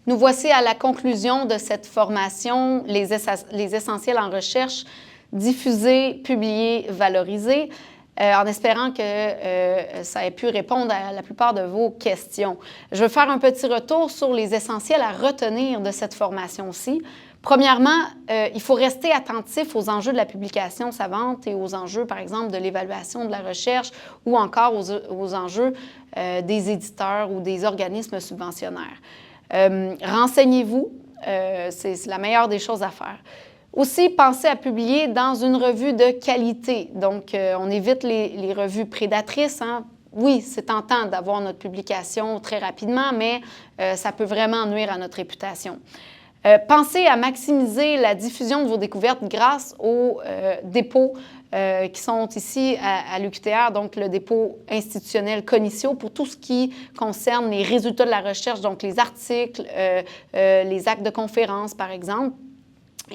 Nous voici à la conclusion de cette formation, les essentiels en recherche, diffusés, publiés, valorisés, en espérant que ça ait pu répondre à la plupart de vos questions. Je veux faire un petit retour sur les essentiels à retenir de cette formation-ci. Premièrement, il faut rester attentif aux enjeux de la publication savante et aux enjeux, par exemple, de l'évaluation de la recherche ou encore aux enjeux des éditeurs ou des organismes subventionnaires. Renseignez-vous, c'est la meilleure des choses à faire. Aussi, pensez à publier dans une revue de qualité. Donc, on évite les revues prédatrices, hein. Oui, c'est tentant d'avoir notre publication très rapidement, mais ça peut vraiment nuire à notre réputation. Pensez à maximiser la diffusion de vos découvertes grâce aux dépôts qui sont ici à l'UQTR, donc le dépôt institutionnel Cognitio pour tout ce qui concerne les résultats de la recherche, donc les articles, les actes de conférence, par exemple.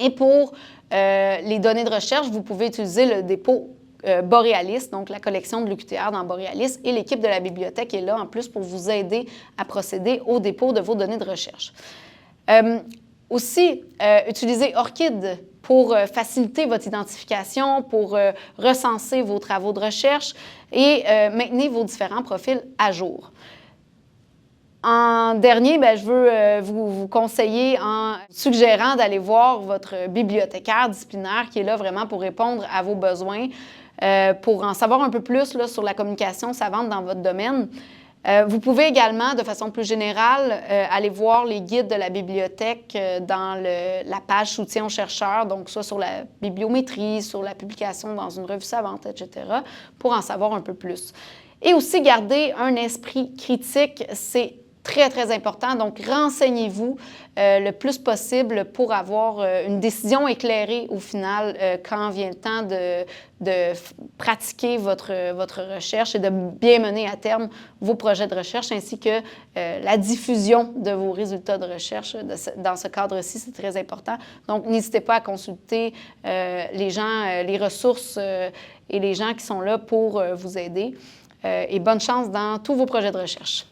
Et pour les données de recherche, vous pouvez utiliser le dépôt Borealis, donc la collection de l'UQTR dans Borealis, et l'équipe de la bibliothèque est là en plus pour vous aider à procéder au dépôt de vos données de recherche. Aussi, utilisez ORCID pour faciliter votre identification, pour recenser vos travaux de recherche et maintenir vos différents profils à jour. En dernier, je veux vous conseiller en suggérant d'aller voir votre bibliothécaire disciplinaire qui est là vraiment pour répondre à vos besoins, pour en savoir un peu plus là, sur la communication savante dans votre domaine. Vous pouvez également, de façon plus générale, aller voir les guides de la bibliothèque dans la page soutien aux chercheurs, donc soit sur la bibliométrie, sur la publication dans une revue savante, etc., pour en savoir un peu plus. Et aussi garder un esprit critique, c'est très, très important. Donc, renseignez-vous le plus possible pour avoir une décision éclairée au final quand vient le temps de pratiquer votre recherche et de bien mener à terme vos projets de recherche ainsi que la diffusion de vos résultats de recherche. Dans ce cadre-ci, c'est très important. Donc, n'hésitez pas à consulter les gens, les ressources et les gens qui sont là pour vous aider. Et bonne chance dans tous vos projets de recherche.